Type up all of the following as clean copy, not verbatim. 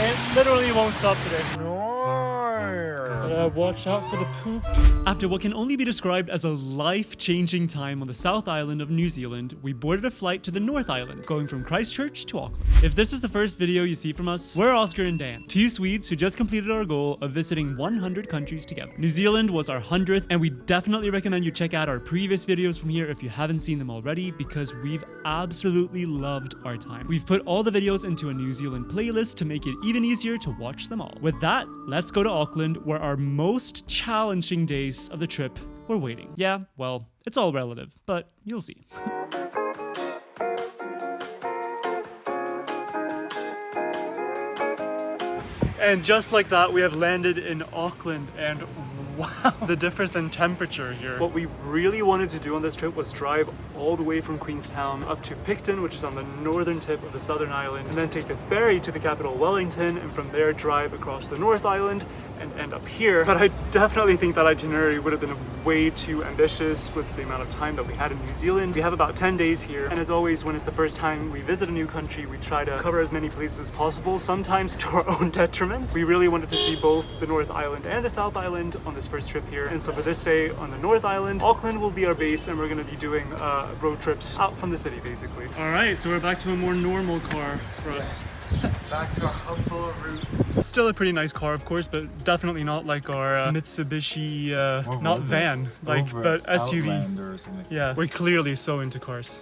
It literally won't stop today. No. Watch out for the poop. After what can only be described as a life-changing time on the South Island of New Zealand, we boarded a flight to the North Island, going from Christchurch to Auckland. If this is the first video you see from us, we're Oskar and Dan, two Swedes who just completed our goal of visiting 100 countries together. New Zealand was our 100th, and we definitely recommend you check out our previous videos from here if you haven't seen them already, because we've absolutely loved our time. We've put all the videos into a New Zealand playlist to make it even easier to watch them all. With that, let's go to Auckland, where our most challenging days of the trip were waiting. Yeah, well, it's all relative, but you'll see. And just like that, we have landed in Auckland, and wow, the difference in temperature here. What we really wanted to do on this trip was drive all the way from Queenstown up to Picton, which is on the northern tip of the southern island, and then take the ferry to the capital Wellington, and from there drive across the North Island and end up here. But I definitely think that itinerary would have been way too ambitious with the amount of time that we had in New Zealand. We have about 10 days here, and as always, when it's the first time we visit a new country, we try to cover as many places as possible, sometimes to our own detriment. We really wanted to see both the North Island and the South Island on this first trip here, and so for this day on the North Island, Auckland will be our base, and we're going to be doing road trips out from the city basically. All right, so we're back to a more normal car for us. Back to our humble roots. Still a pretty nice car, of course, but definitely not like our Mitsubishi, not van, like, but SUV. Outlander or something. Yeah, we're clearly so into cars.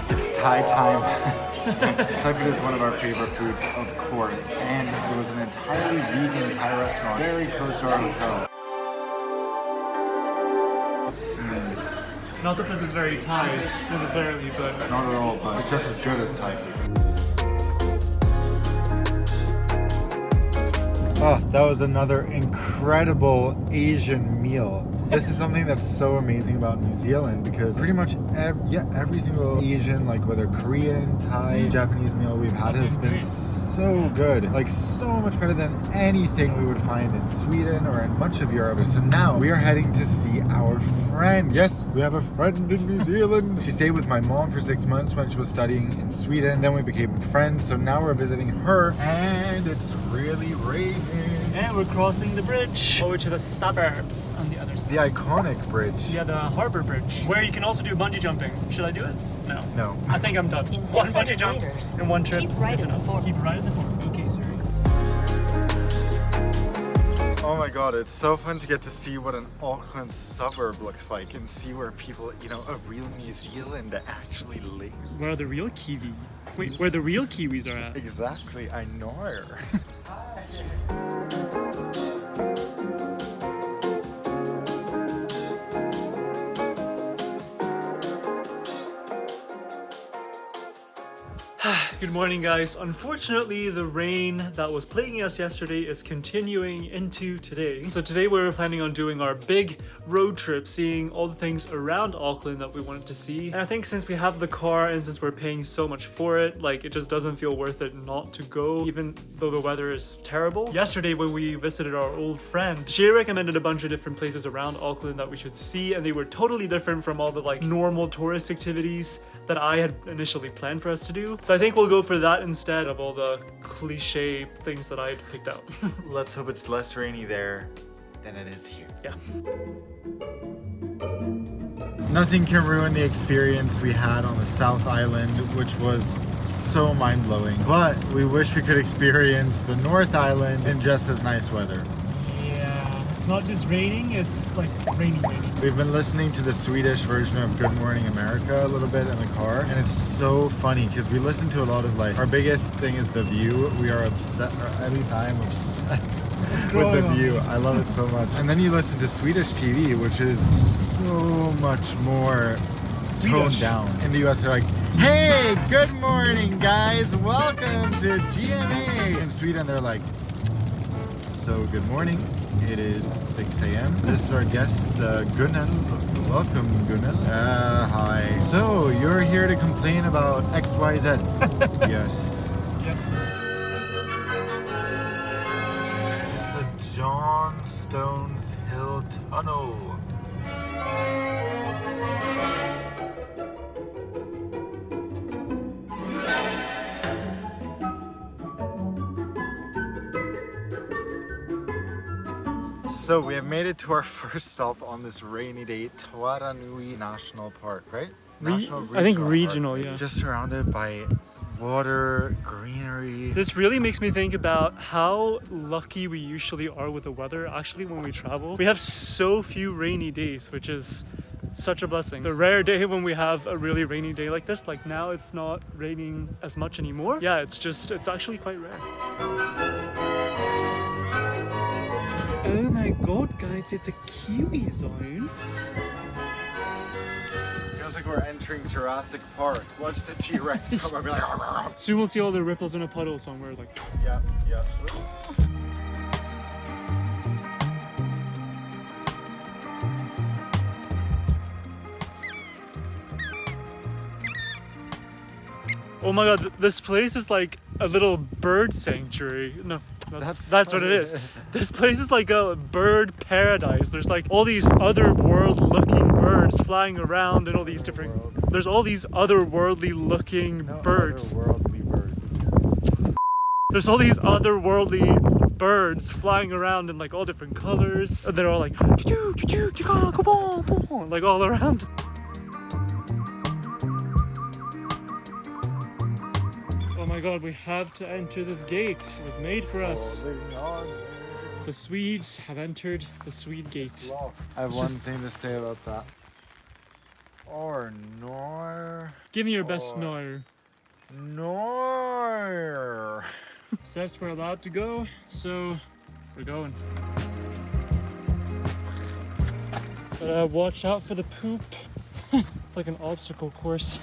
It's Thai time. Thai food is one of our favorite foods, of course, and it was an entirely vegan Thai restaurant very close to our hotel. Not that this is very Thai necessarily, but Not at all, but it's just as good as Thai food. Oh, that was another incredible Asian meal. This is something that's so amazing about New Zealand, because pretty much every single Asian, like whether Korean, Thai, Japanese meal we've had has been so good. Like so much better than anything we would find in Sweden or in much of Europe. So now we are heading to see our friend. Yes, we have a friend in New Zealand. She stayed with my mom for 6 months when she was studying in Sweden. Then we became friends. So now we're visiting her, and it's really raining. and we're crossing the bridge over to the suburbs on the other side. The iconic bridge. Yeah, the harbor bridge, where you can also do bungee jumping. Should I do it? No. No. I think I'm done. One bungee jump in one trip is enough. Keep right at the fork. Okay, sorry. Oh my god, it's so fun to get to see what an Auckland suburb looks like and see where people, you know, a real New Zealand actually live. Where are the real Kiwi? Wait, where the real Kiwis are at? Exactly, I know. Good morning, guys. Unfortunately, the rain that was plaguing us yesterday is continuing into today. So today we were planning on doing our big road trip, seeing all the things around Auckland that we wanted to see. And I think since we have the car and since we're paying so much for it, like, it just doesn't feel worth it not to go, even though the weather is terrible. Yesterday when we visited our old friend, she recommended a bunch of different places around Auckland that we should see, and they were totally different from all the like normal tourist activities that I had initially planned for us to do. So I think we'll go for that instead of all the cliche things that I had picked out. Let's hope it's less rainy there than it is here. Yeah. Nothing can ruin the experience we had on the South Island, which was so mind-blowing. But we wish we could experience the North Island in just as nice weather. Yeah, it's not just raining, it's like raining. We've been listening to the Swedish version of Good Morning America a little bit in the car, and it's so funny because we listen to a lot of like, our biggest thing is The View. We are obsessed, or at least I am obsessed with The View. I love it so much. And then you listen to Swedish TV, which is so much more toned down. In the US, they're like, hey, good morning, guys. Welcome to GMA. In Sweden, they're like, so good morning. It is 6 a.m. This is our guest, Gunnel. Welcome, Gunnel. Hi. So, you're here to complain about XYZ? Yes. Yep. The John Stones Hill Tunnel. So we have made it to our first stop on this rainy day, Tawhanarui National Park, right? I think regional, Park. yeah. Just surrounded by water, greenery. This really makes me think about how lucky we usually are with the weather actually when we travel. We have so few rainy days, which is such a blessing. The rare day when we have a really rainy day like this, like now it's not raining as much anymore. Yeah, it's actually quite rare. Oh my god, guys, it's a kiwi zone. Feels like we're entering Jurassic Park. Watch the T-Rex come and be like, Soon we'll see all the ripples in a puddle somewhere, like. yeah. Oh my god, this place is like a little bird sanctuary. No, that's what it is. This place is like a bird paradise. There's like all these otherworld looking birds flying around and all these different... There's all these otherworldly looking birds. Otherworldly birds. There's all these otherworldly birds flying around in like all different colors. And they're all like... like all around. Oh my god, we have to enter this gate. It was made for us. The Swedes have entered the Swede gate. I have one thing to say about that. Or nor. Give me your best no. Nor. Says we're allowed to go, so we're going. Watch out for the poop. It's like an obstacle course.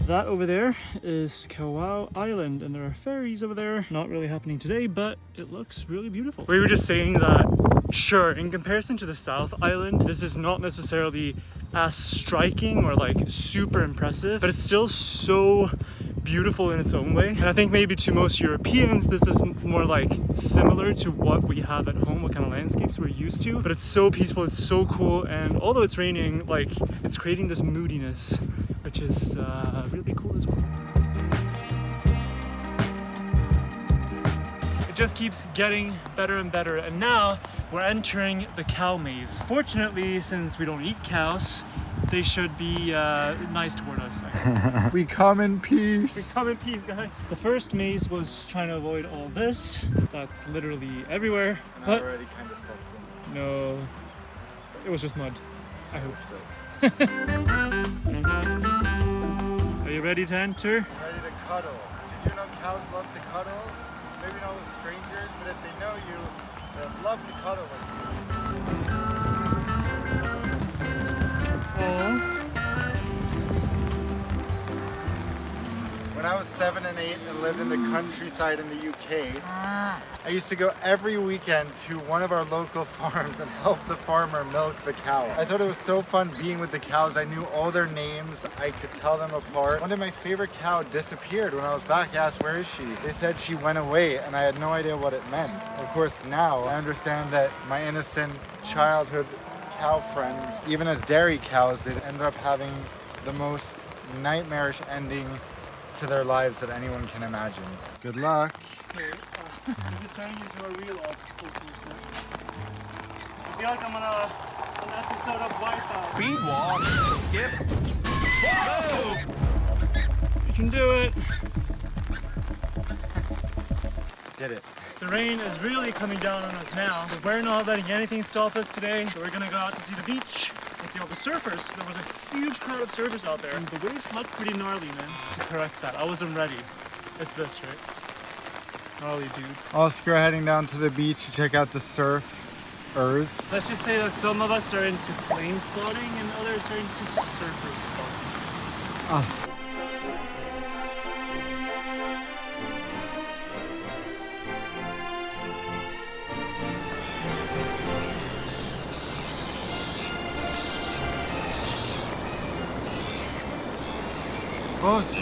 That over there is Kauai Island, and there are ferries over there. Not really happening today, but it looks really beautiful. We were just saying that, sure, in comparison to the South Island, this is not necessarily as striking or like super impressive, but it's still so beautiful in its own way. And I think maybe to most Europeans, this is more like similar to what we have at home, what kind of landscapes we're used to. But it's so peaceful, it's so cool, and although it's raining, like it's creating this moodiness, which is really cool as well. It just keeps getting better and better, and now we're entering the cow maze. Fortunately, since we don't eat cows, they should be nice toward us. We come in peace. We come in peace, guys. The first maze was trying to avoid all this. That's literally everywhere. And But I already kind of stepped in. no, it was just mud. I hope so. Are you ready to enter? I'm ready to cuddle. Did you know cows love to cuddle? Maybe not with strangers, but if they know you, they'll love to cuddle with you. Aww. When I was 7 and 8 and lived in the countryside in the UK, I used to go every weekend to one of our local farms and help the farmer milk the cow. I thought it was so fun being with the cows. I knew all their names. I could tell them apart. One of my favorite cow disappeared. When I was back, I asked, where is she? They said she went away, and I had no idea what it meant. Of course, now I understand that my innocent childhood cow friends, even as dairy cows, they ended up having the most nightmarish ending to their lives that anyone can imagine. Good luck. I'm just turning into a real obstacle course now. I feel like I'm on an episode of Wipeout. Speed walk, skip. Whoa! You can do it. Did it. The rain is really coming down on us now, but we're not letting anything stop us today. So we're gonna go out to see the beach and see all the surfers. There was a huge crowd of surfers out there, and the waves looked pretty gnarly, man. To correct that, I wasn't ready. It's this, right? Gnarly, dude. Oscar heading down to the beach to check out the surfers. Let's just say that some of us are into plane spotting and others are into surfer spotting. Us.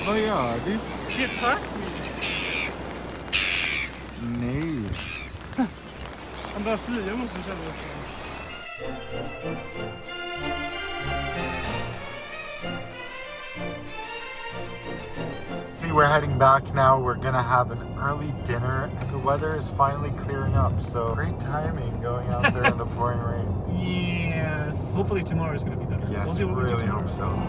Vad gör du? He attacked me. Nej. I'm bara flyga mot det, känner jag så. See, we're heading back now. We're gonna have an early dinner and the weather is finally clearing up. So great timing going out there in the pouring rain. Yes. Hopefully tomorrow is going to be better. Yes, We'll see what we do really tomorrow. hope so.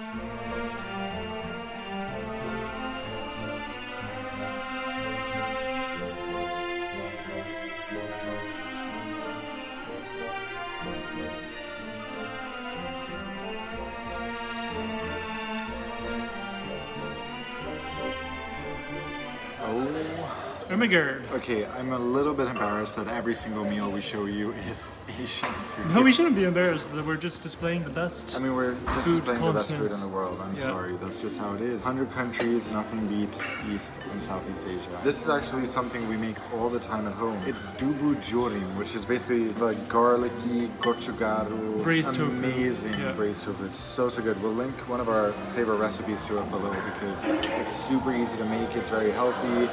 Ummiger. Okay, I'm a little bit embarrassed that every single meal we show you is Asian food. No, we shouldn't be embarrassed that we're just displaying the best. I mean, we're just Food displaying the best food continents. in the world. I'm Yeah. sorry, that's just how it is. 100 countries, nothing beats East and Southeast Asia. This is actually something we make all the time at home. It's dubu jorim, which is basically the garlicky gochugaru, Braised tofu. amazing Yeah. braised tofu. It's so good. We'll link one of our favorite recipes to it below because it's super easy to make. It's very healthy,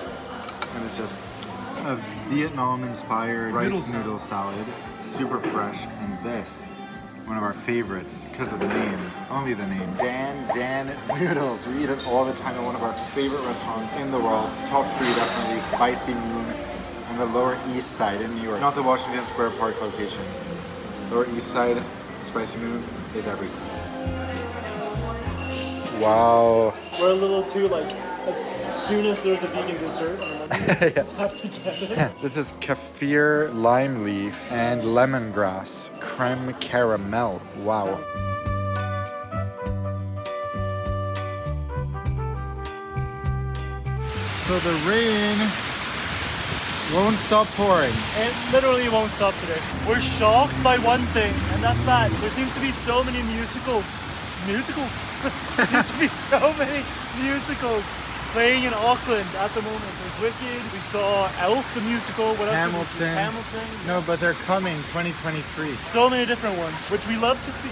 and it's just a Vietnam-inspired rice noodle salad, super fresh, and this, one of our favorites because of the name, only the name, Dan noodles. We eat it all the time at one of our favorite restaurants in the world. Top 3 definitely, Spicy Moon on the Lower East Side in New York, not the Washington Square Park location. Lower East Side, Spicy Moon is everything. Wow. We're a little too like, as soon as there's a vegan dessert on the menu, we just have to get it. This is kaffir, lime leaf, and lemongrass. Creme caramel. Wow. So the rain won't stop pouring. It literally won't stop today. We're shocked by one thing, and that's that there seems to be so many musicals. There seems to be so many musicals playing in Auckland at the moment. There's Wicked, we saw Elf the musical, what else did we see? Hamilton. No, but they're coming 2023. So many different ones, which we love to see.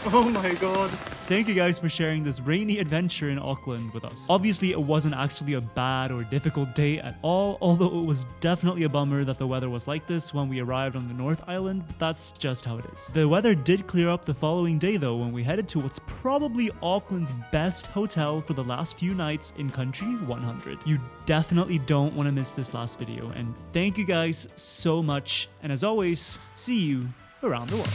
Oh my god. Thank you guys for sharing this rainy adventure in Auckland with us. Obviously, it wasn't actually a bad or difficult day at all, although it was definitely a bummer that the weather was like this when we arrived on the North Island, but that's just how it is. The weather did clear up the following day though when we headed to what's probably Auckland's best hotel for the last few nights in Country 100. You definitely don't want to miss this last video, and thank you guys so much, and as always, see you around the world.